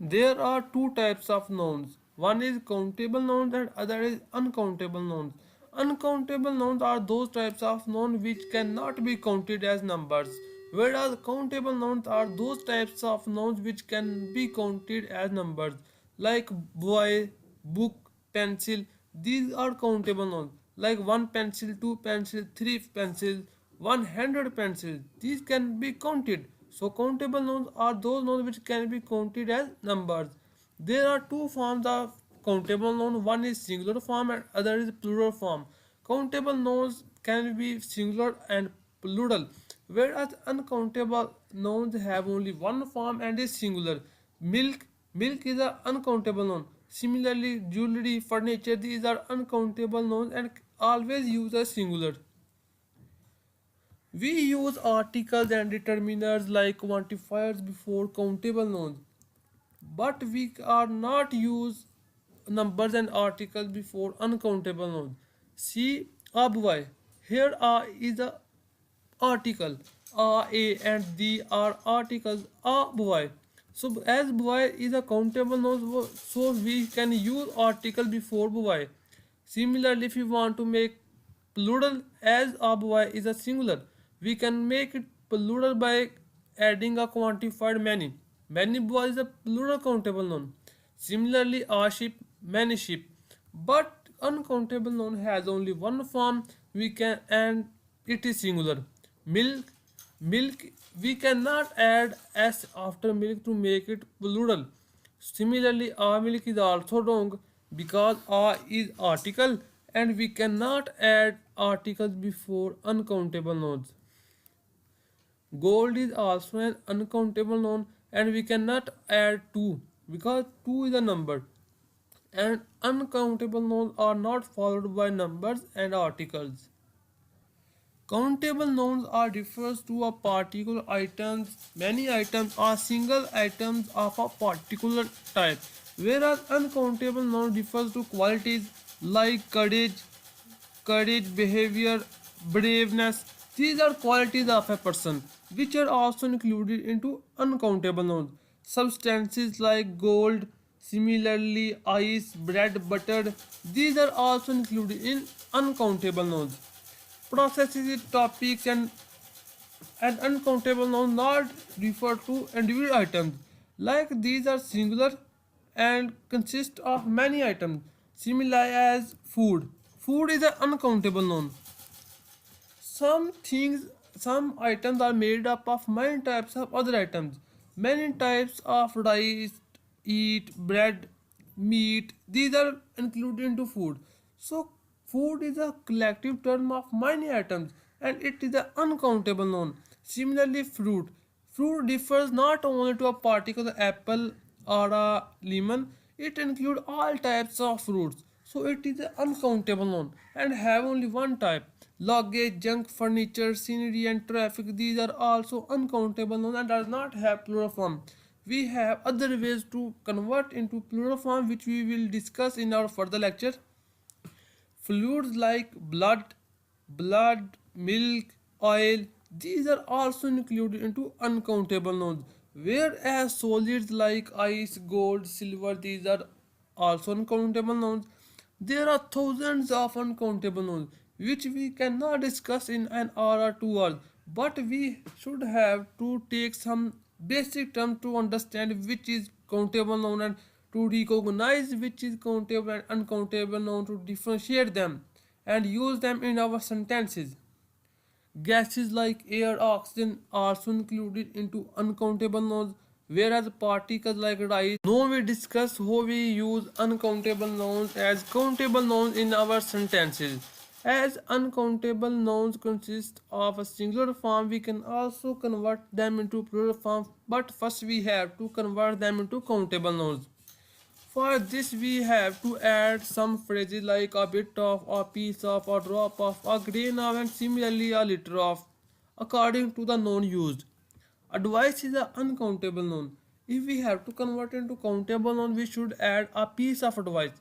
There are two types of nouns. One is countable nouns and other is uncountable nouns. Uncountable nouns are those types of nouns which cannot be counted as numbers, whereas countable nouns are those types of nouns which can be counted as numbers, like boy, book, pencil. These are countable nouns, like one pencil, two pencils, three pencils, 100 pencils. These can be counted. So countable nouns are those nouns which can be counted as numbers. There are two forms of countable noun. One is singular form and other is plural form. Countable nouns can be singular and plural, whereas uncountable nouns have only one form and is singular. Milk is an uncountable noun. Similarly, jewelry, furniture, these are uncountable nouns and always use a singular. We use articles and determiners like quantifiers before countable nouns, but we are not use numbers and articles before uncountable nouns. See, a boy. Here a is a article. A and the are articles. A boy. So as boy is a countable noun, so we can use article before boy. Similarly, if you want to make plural as a boy is a singular, we can make it plural by adding a quantified many. Many boys is a plural countable noun. Similarly, a sheep, many sheep. But uncountable noun has only one form. We can and it is singular. Milk, milk. We cannot add s after milk to make it plural. Similarly, a milk is also wrong because a is article and we cannot add articles before uncountable nouns. Gold is also an uncountable noun and we cannot add 2 because 2 is a number. And uncountable nouns are not followed by numbers and articles. Countable nouns are refers to a particular items. Many items are single items of a particular type, whereas uncountable noun refers to qualities like courage, behavior, braveness. These are qualities of a person, which are also included into uncountable nouns. Substances like gold, similarly ice, bread, butter. These are also included in uncountable nouns. Processes, topics, and uncountable nouns not refer to individual items. Like these are singular and consist of many items. Similar as food. Food is an uncountable noun. Some things, some items are made up of many types of other items. Many types of rice, eat, bread, meat. These are included into food. So food is a collective term of many items and it is an uncountable noun. Similarly, fruit. Fruit differs not only to a particular apple or a lemon, it includes all types of fruits. So it is an uncountable noun and have only one type. Luggage, junk, furniture, scenery and traffic, these are also uncountable nouns and does not have plural form. We have other ways to convert into plural form which we will discuss in our further lecture. Fluids like blood, milk, oil, these are also included into uncountable nouns. Whereas solids like ice, gold, silver, these are also uncountable nouns. There are thousands of uncountable nouns which we cannot discuss in an hour or 2 hours, but we should have to take some basic terms to understand which is countable noun and to recognize which is countable and uncountable noun to differentiate them and use them in our sentences. Gases like air, oxygen are also included into uncountable nouns, whereas particles like rice. Now we discuss how we use uncountable nouns as countable nouns in our sentences. As uncountable nouns consist of a singular form, we can also convert them into plural form, but first we have to convert them into countable nouns. For this we have to add some phrases like a bit of, a piece of, a drop of, a grain of and similarly a liter of according to the noun used. Advice is an uncountable noun. If we have to convert into countable noun we should add a piece of advice.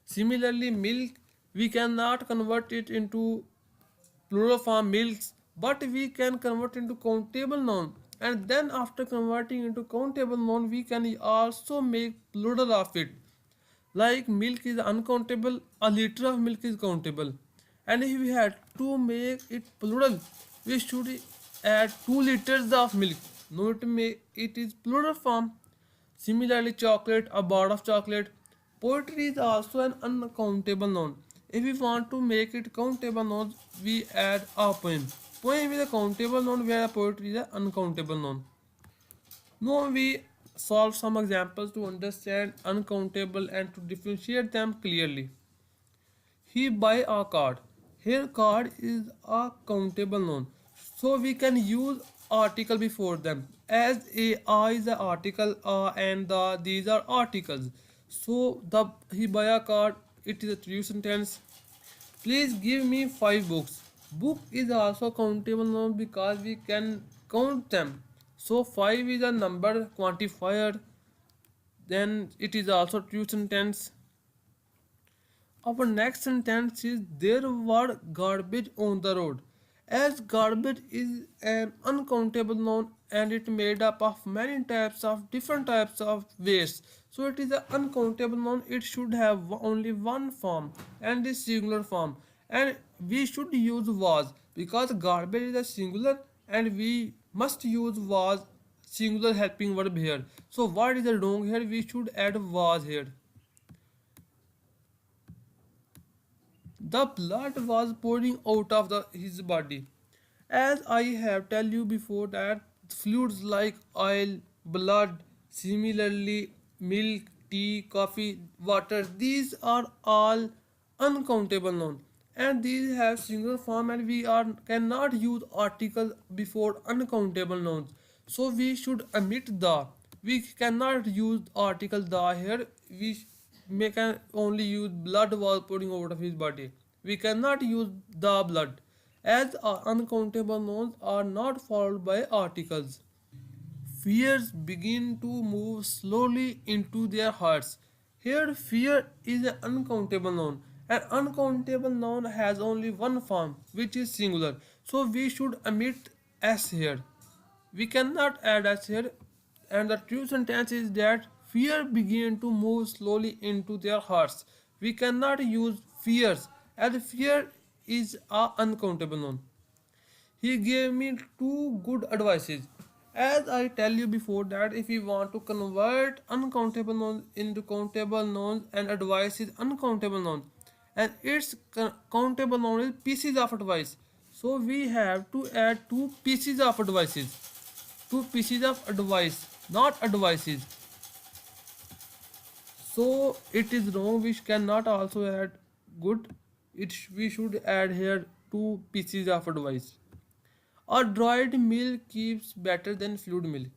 Similarly milk we cannot convert it into plural form milks but we can convert into countable noun and then after converting into countable noun we can also make plural of it. Like milk is uncountable, a liter of milk is countable. And if we had to make it plural, we should add 2 liters of milk. Note it is plural form. Similarly, chocolate, a bar of chocolate. Poetry is also an uncountable noun. If we want to make it countable noun, we add a poem. Poem is a countable noun where poetry is an uncountable noun. Now we solve some examples to understand uncountable and to differentiate them clearly. He buy a card. Here card is a countable noun. So we can use article before them. As a is the article and these are articles. So the he buy a card, it is a true sentence. Please give me 5 books. Book is also countable noun because we can count them. So 5 is a number quantifier. Then it is also true sentence. Our next sentence is there were garbage on the road. As garbage is an uncountable noun and it made up of many types of different types of waste. So it is an uncountable noun. It should have only one form and is singular form. And we should use was because garbage is a singular and we must use was singular helping verb here. So what is the wrong here? We should add was here. The blood was pouring out of his body. As I have tell you before that fluids like oil, blood, similarly milk, tea, coffee, water, these are all uncountable nouns and these have singular form and we are cannot use article before uncountable nouns. So we should omit the. We cannot use article the here. We can only use blood was pouring out of his body. We cannot use the blood as uncountable nouns are not followed by articles. Fears begin to move slowly into their hearts. Here, fear is an uncountable noun. An uncountable noun has only one form, which is singular. So we should omit s here. We cannot add s here, and the true sentence is that fear began to move slowly into their hearts. We cannot use fears, as fear is a uncountable noun. He gave me two good advices. As I tell you before that if we want to convert uncountable nouns into countable nouns and advice is uncountable nouns and its countable noun is pieces of advice. So we have to add two pieces of advices. Two pieces of advice, not advices. So it is wrong. We cannot also add good. We should add here two pieces of advice. A dried milk keeps better than fluid milk.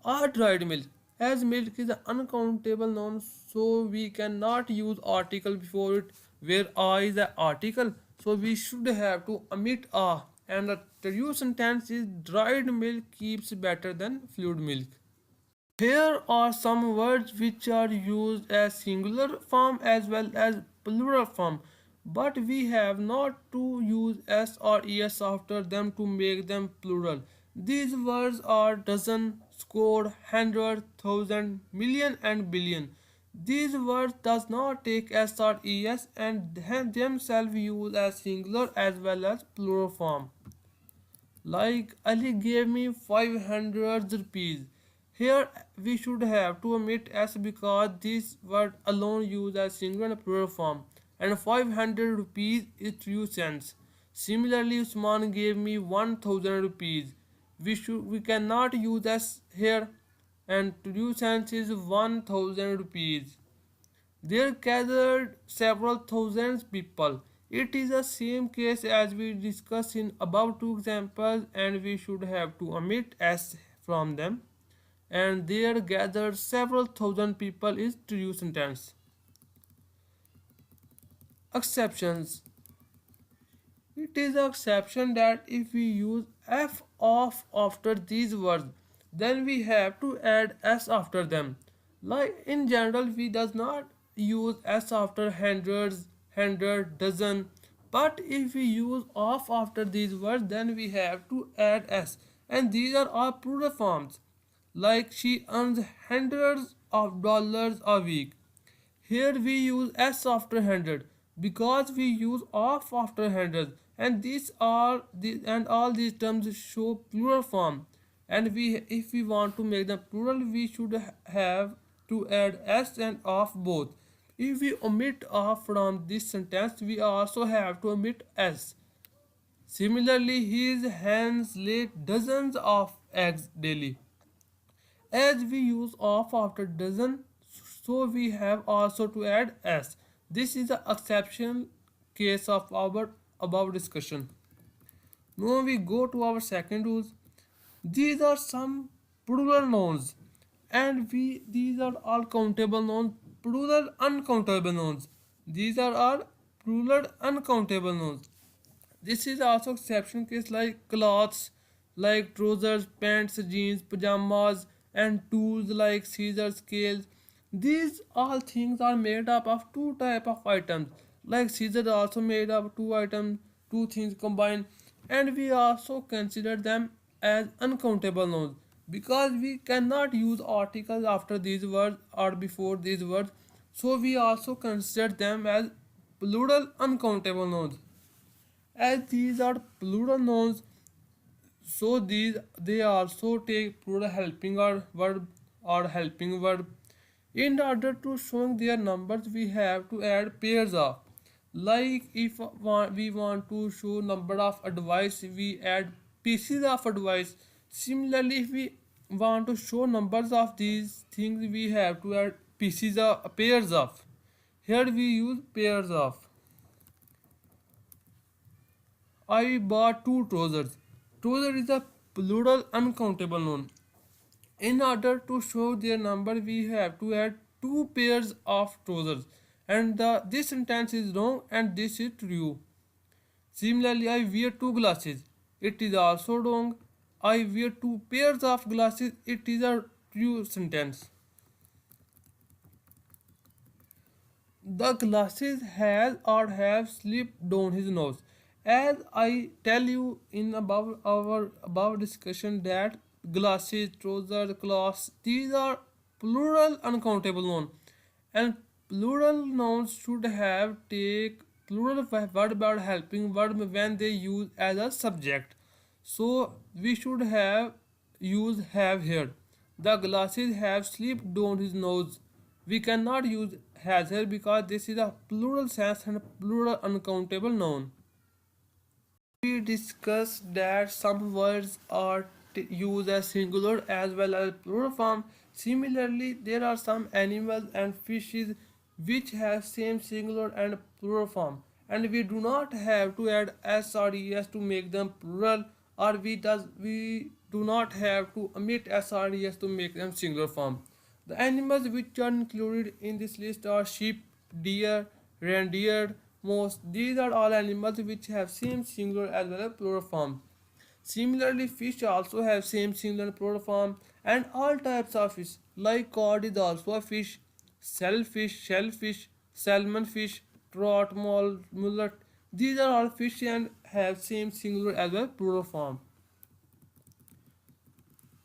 A dried milk, as milk is an uncountable noun, so we cannot use article before it where a is an article. So we should have to omit a, and the true sentence is dried milk keeps better than fluid milk. Here are some words which are used as singular form as well as plural form, but we have not to use s or es after them to make them plural. These words are dozen, score, hundred, thousand, million and billion. These words does not take s or es and themselves used as singular as well as plural form. Like Ali gave me 500 rupees. Here we should have to omit s because this word alone used as singular and plural form and 500 rupees is true sense. Similarly, Usman gave me 1000 rupees. We cannot use s here and true sense is 1000 rupees. There gathered several thousands people. It is the same case as we discussed in above two examples and we should have to omit s from them. And there gathered several thousand people is true sentence. Exceptions. It is an exception that if we use f off after these words, then we have to add s after them. Like in general, we does not use s after hundreds, hundred, dozen. But if we use off after these words, then we have to add s. and these are all plural forms. Like she earns hundreds of dollars a week. Here we use s after hundred because we use of after hundred, and all these terms show plural form. And we if we want to make them plural, we should have to add s and of both. If we omit of from this sentence, we also have to omit s. Similarly, his hens lay dozens of eggs daily. As we use of after dozen, so we have also to add s. This is the exceptional case of our above discussion. Now we go to our second rules. These are some plural nouns, and these are all countable nouns, plural uncountable nouns. These are all plural uncountable nouns. This is also exception case like clothes, like trousers, pants, jeans, pajamas, and tools like scissors, scales. These all things are made up of two type of items. Like scissors are also made up of two items, two things combined, and we also consider them as uncountable nouns because we cannot use articles after these words or before these words. So we also consider them as plural uncountable nouns. As these are plural nouns, so these they also take plural helping or verb or helping verb. In order to show their numbers, we have to add pairs of. Like if we want to show number of advice, we add pieces of advice. Similarly, if we want to show numbers of these things, we have to add pieces of pairs of. Here we use pairs of. I bought two trousers. Trouser is a plural uncountable noun. In order to show their number, we have to add two pairs of trousers. And this sentence is wrong and this is true. Similarly, I wear two glasses. It is also wrong. I wear two pairs of glasses. It is a true sentence. The glasses has or have slipped down his nose. As I tell you in above our above discussion that glasses, trousers, cloths, these are plural uncountable nouns, and plural nouns should have take plural verb or helping verb when they use as a subject. So we should have use have here. The glasses have slipped down his nose. We cannot use has here because this is a plural sense and plural uncountable noun. We discussed that some words are used as singular as well as plural form. Similarly, there are some animals and fishes which have same singular and plural form, and we do not have to add s or es to make them plural, or we do not have to omit s or es to make them singular form. The animals which are included in this list are sheep, deer, reindeer, mouse. These are all animals which have same singular as well as plural form. Similarly, fish also have same singular and plural form, and all types of fish like cod is also a fish, shellfish, salmon fish, trout, mullet. These are all fish and have same singular as well as plural form.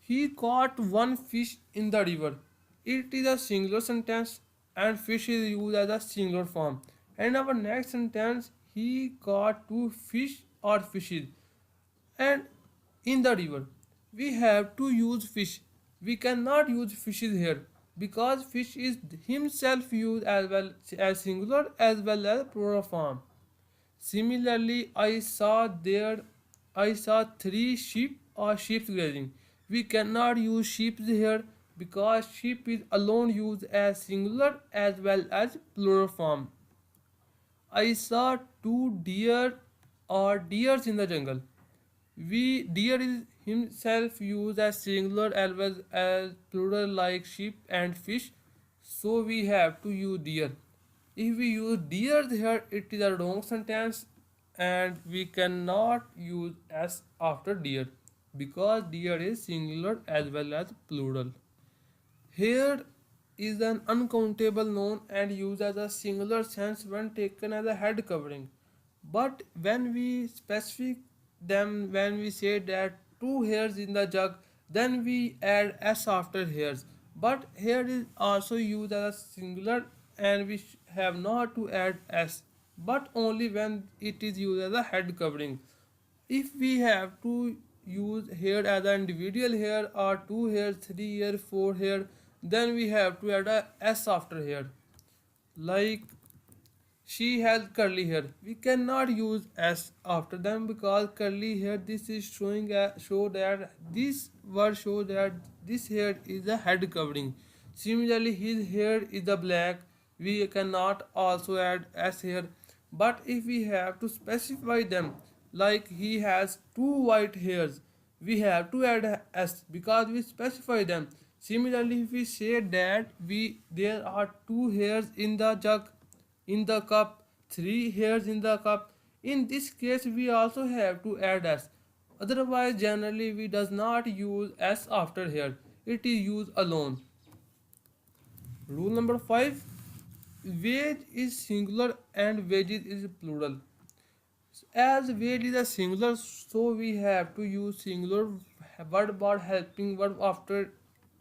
He caught one fish in the river. It is a singular sentence and fish is used as a singular form. And our next sentence, he caught two fish or fishes and in the river. We have to use fish. We cannot use fishes here because fish is himself used as well as singular as well as plural form. Similarly, I saw three sheep or sheep grazing. We cannot use sheep here because sheep is alone used as singular as well as plural form. I saw two deer or deers in the jungle. Deer is himself used as singular as well as plural like sheep and fish. So we have to use deer. If we use deer here, it is a wrong sentence and we cannot use s after deer because deer is singular as well as plural. Here is an uncountable noun and used as a singular sense when taken as a head covering. But when we specify them, when we say that two hairs in the jug, then we add s after hairs. But here is also used as a singular and we have not to add s, but only when it is used as a head covering. If we have to use hair as an individual hair or two hairs, three hair, four hair, then we have to add a s after hair. Like she has curly hair. We cannot use s after them because curly hair. This is showing show that this word show that this hair is a head covering. Similarly, his hair is a black. We cannot also add s here. But if we have to specify them, like he has two white hairs, we have to add s because we specify them. Similarly, if we say that there are two hairs in the jug, in the cup, three hairs in the cup, in this case we also have to add s. Otherwise, generally we does not use s after here. It is used alone. Rule number 5, wage is singular and wages is plural. As wage is a singular, so we have to use singular verb or helping verb after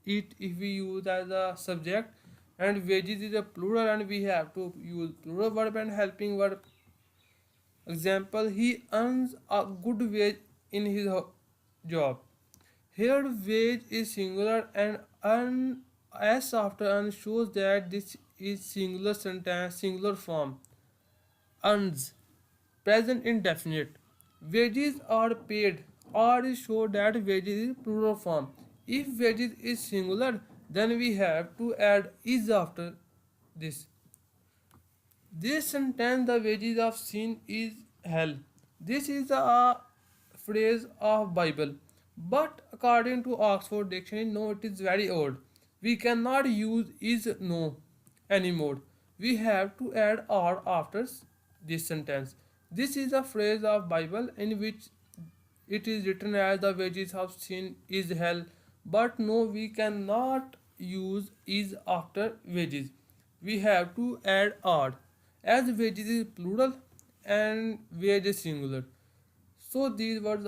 it if we use as a subject, and wages is a plural and we have to use plural verb and helping verb. Example, he earns a good wage in his job. Here wage is singular and earn s after earn shows that this is singular sentence, singular form. Earns, present indefinite. Wages are paid or show that wages is plural form. If wages is singular, then we have to add is after this. This sentence, the wages of sin is hell. This is a phrase of Bible, but according to Oxford Dictionary, no, it is very old. We cannot use is no anymore. We have to add or after this sentence. This is a phrase of Bible in which it is written as the wages of sin is hell, but no, we cannot use is after wages. We have to add or, as wages is plural and wage is singular. So these words